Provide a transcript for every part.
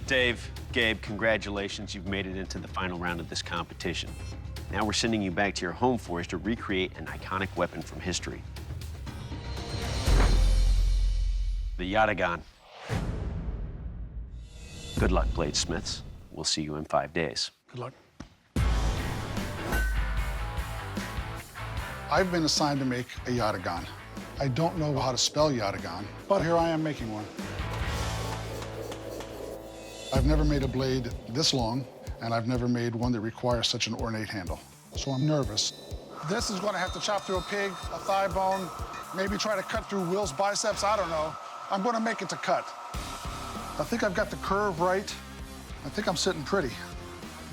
Dave, Gabe, congratulations. You've made it into the final round of this competition. Now we're sending you back to your home forest to recreate an iconic weapon from history. The Yatagan. Good luck, bladesmiths. We'll see you in 5 days. Good luck. I've been assigned to make a Yatagan. I don't know how to spell Yatagan, but here I am making one. I've never made a blade this long, and I've never made one that requires such an ornate handle. So I'm nervous. This is gonna have to chop through a pig, a thigh bone, maybe try to cut through Will's biceps, I don't know. I'm gonna make it to cut. I think I've got the curve right. I think I'm sitting pretty.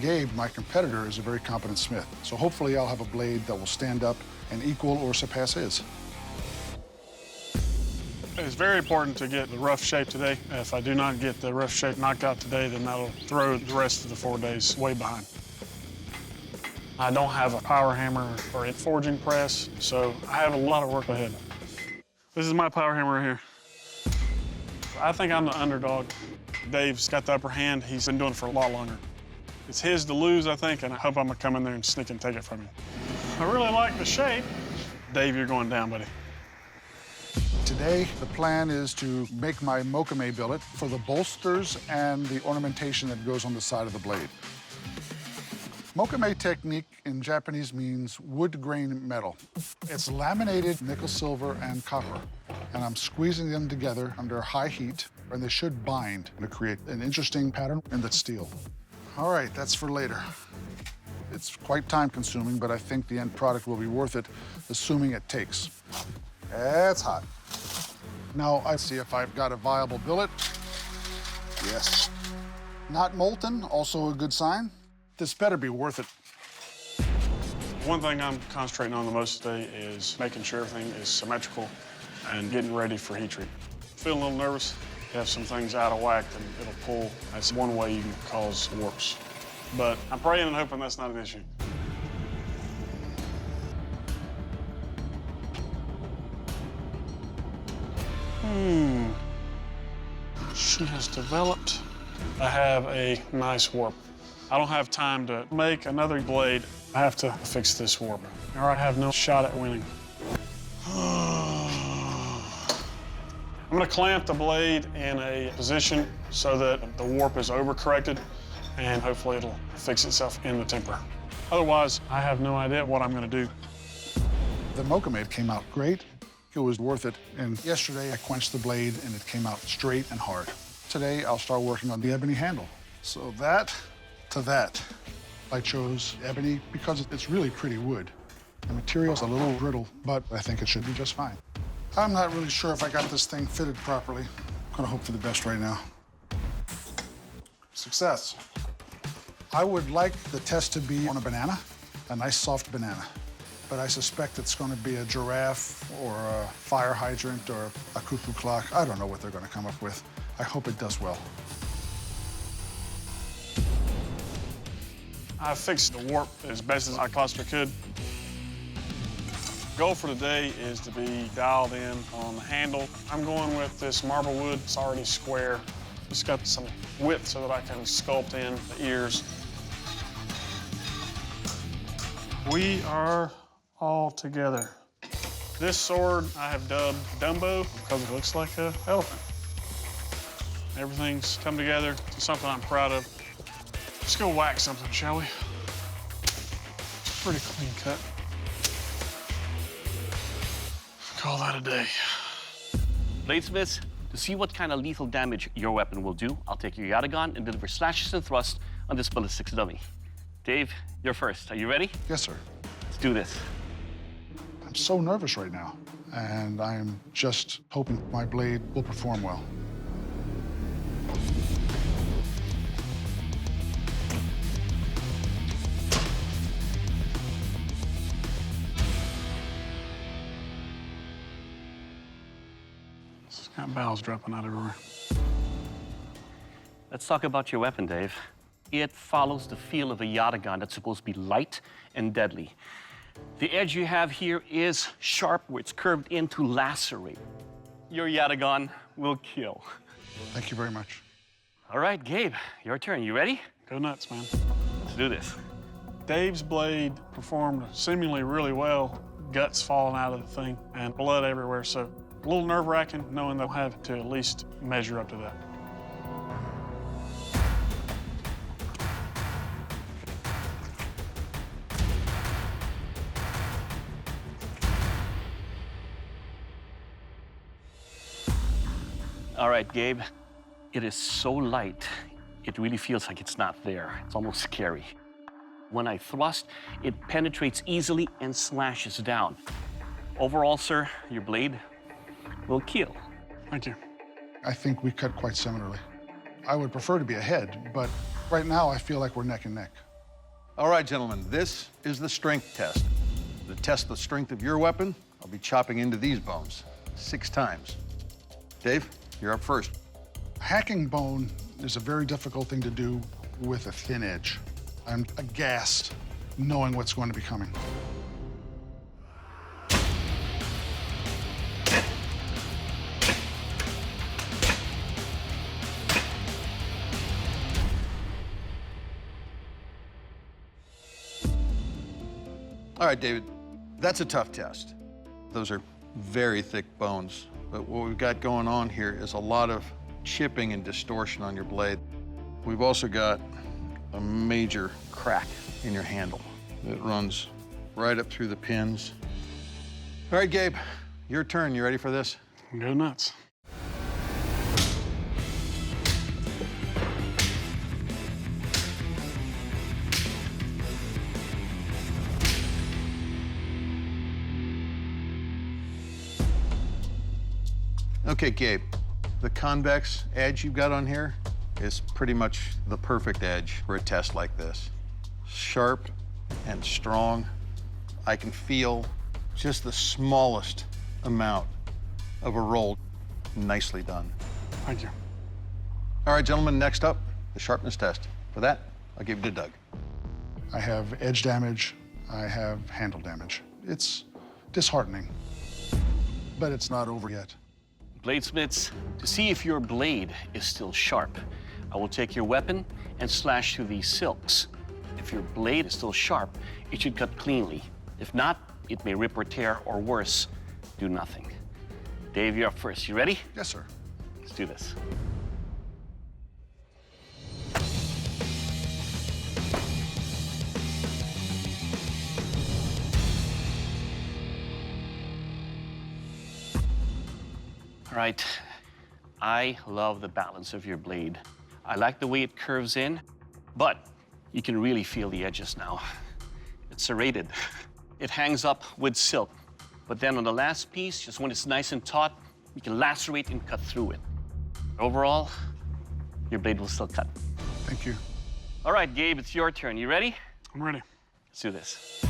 Gabe, my competitor, is a very competent smith, so hopefully I'll have a blade that will stand up and equal or surpass his. It's very important to get the rough shape today. If I do not get the rough shape knocked out today, then that'll throw the rest of the 4 days way behind. I don't have a power hammer or a forging press, so I have a lot of work ahead. This is my power hammer right here. I think I'm the underdog. Dave's got the upper hand. He's been doing it for a lot longer. It's his to lose, I think, and I hope I'm gonna come in there and sneak and take it from him. I really like the shape. Dave, you're going down, buddy. Today, the plan is to make my mokume billet for the bolsters and the ornamentation that goes on the side of the blade. Mokume technique in Japanese means wood grain metal. It's laminated nickel, silver, and copper, and I'm squeezing them together under high heat, and they should bind to create an interesting pattern in the steel. All right, that's for later. It's quite time-consuming, but I think the end product will be worth it, assuming it takes. It's hot. Now I see if I've got a viable billet. Yes. Not molten, also a good sign. This better be worth it. One thing I'm concentrating on the most today is making sure everything is symmetrical and getting ready for heat treat. Feeling a little nervous. You have some things out of whack and it'll pull. That's one way you can cause warps. But I'm praying and hoping that's not an issue. She has developed. I have a nice warp. I don't have time to make another blade. I have to fix this warp, or I have no shot at winning. I'm gonna clamp the blade in a position so that the warp is overcorrected, and hopefully it'll fix itself in the temper. Otherwise, I have no idea what I'm gonna do. The mokume came out great. It was worth it. And yesterday, I quenched the blade, and it came out straight and hard. Today, I'll start working on the ebony handle. So that to that. I chose ebony because it's really pretty wood. The material's a little brittle, but I think it should be just fine. I'm not really sure if I got this thing fitted properly. I'm gonna hope for the best right now. Success. I would like the test to be on a banana, a nice soft banana. But I suspect it's gonna be a giraffe or a fire hydrant or a cuckoo clock. I don't know what they're gonna come up with. I hope it does well. I fixed the warp as best as I possibly could. Goal for today is to be dialed in on the handle. I'm going with this marble wood. It's already square. It's got some width so that I can sculpt in the ears. We are all together. This sword I have dubbed Dumbo because it looks like an elephant. Everything's come together. It's something I'm proud of. Let's go whack something, shall we? Pretty clean cut. Call that a day. Bladesmiths, to see what kind of lethal damage your weapon will do, I'll take your Yatagan and deliver slashes and thrusts on this ballistics dummy. Dave, you're first. Are you ready? Yes, sir. Let's do this. I'm so nervous right now, and I'm just hoping my blade will perform well. It's got bowels dropping out everywhere. Let's talk about your weapon, Dave. It follows the feel of a Yatagan that's supposed to be light and deadly. The edge you have here is sharp, where it's curved in to lacerate. Your Yatagan will kill. Thank you very much. All right, Gabe, your turn. You ready? Go nuts, man. Let's do this. Dave's blade performed seemingly really well, guts falling out of the thing and blood everywhere, so a little nerve-wracking knowing they'll have to at least measure up to that. All right, Gabe, it is so light, it really feels like it's not there. It's almost scary. When I thrust, it penetrates easily and slashes down. Overall, sir, your blade will kill. Thank you. I think we cut quite similarly. I would prefer to be ahead, but right now I feel like we're neck and neck. All right, gentlemen, this is the strength test. To test the strength of your weapon, I'll be chopping into these bones 6 times. Dave, you're up first. Hacking bone is a very difficult thing to do with a thin edge. I'm aghast knowing what's going to be coming. All right, David, that's a tough test. Those are very thick bones, but what we've got going on here is a lot of chipping and distortion on your blade. We've also got a major crack in your handle. It runs right up through the pins. All right, Gabe, your turn. You ready for this? Go nuts. Okay, Gabe, the convex edge you've got on here is pretty much the perfect edge for a test like this. Sharp and strong. I can feel just the smallest amount of a roll. Nicely done. Thank you. All right, gentlemen, next up, the sharpness test. For that, I'll give it to Doug. I have edge damage, I have handle damage. It's disheartening, but it's not over yet. Bladesmiths, to see if your blade is still sharp, I will take your weapon and slash through these silks. If your blade is still sharp, it should cut cleanly. If not, it may rip or tear, or worse, do nothing. Dave, you're up first. You ready? Yes, sir. Let's do this. All right, I love the balance of your blade. I like the way it curves in, but you can really feel the edges now. It's serrated. It hangs up with silk, but then on the last piece, just when it's nice and taut, you can lacerate and cut through it. Overall, your blade will still cut. Thank you. All right, Gabe, it's your turn. You ready? I'm ready. Let's do this.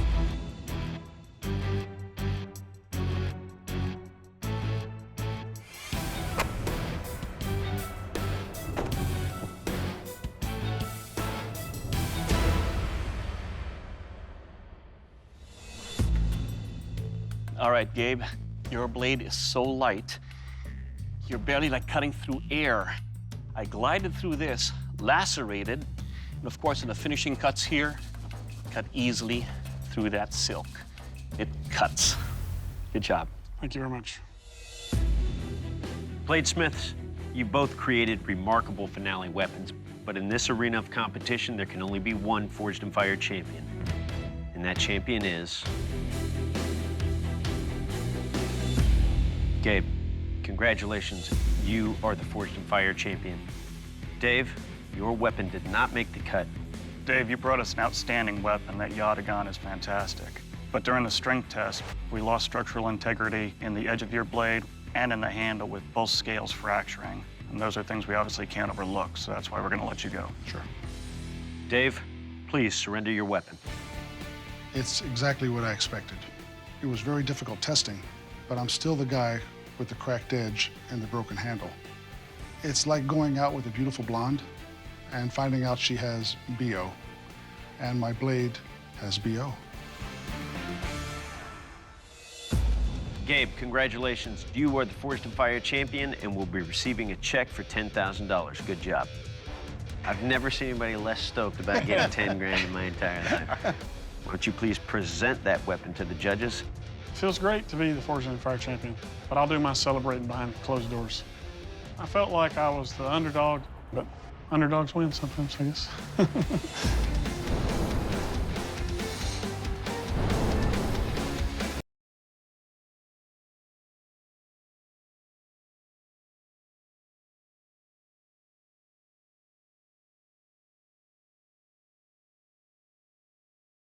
All right, Gabe, your blade is so light, you're barely like cutting through air. I glided through this, lacerated, and of course in the finishing cuts here, cut easily through that silk. It cuts. Good job. Thank you very much. Bladesmiths, you both created remarkable finale weapons, but in this arena of competition, there can only be one Forged in Fire champion. And that champion is... Gabe, congratulations. You are the Forged in Fire champion. Dave, your weapon did not make the cut. Dave, you brought us an outstanding weapon. That Yatagan is fantastic. But during the strength test, we lost structural integrity in the edge of your blade and in the handle with both scales fracturing. And those are things we obviously can't overlook, so that's why we're gonna let you go. Sure. Dave, please surrender your weapon. It's exactly what I expected. It was very difficult testing, but I'm still the guy with the cracked edge and the broken handle. It's like going out with a beautiful blonde and finding out she has BO, and my blade has BO. Gabe, congratulations. You are the Forged in Fire champion and will be receiving a check for $10,000. Good job. I've never seen anybody less stoked about getting 10 grand in my entire life. Why don't you please present that weapon to the judges? It feels great to be the Forged and Fire champion, but I'll do my celebrating behind closed doors. I felt like I was the underdog, but underdogs win sometimes, I guess.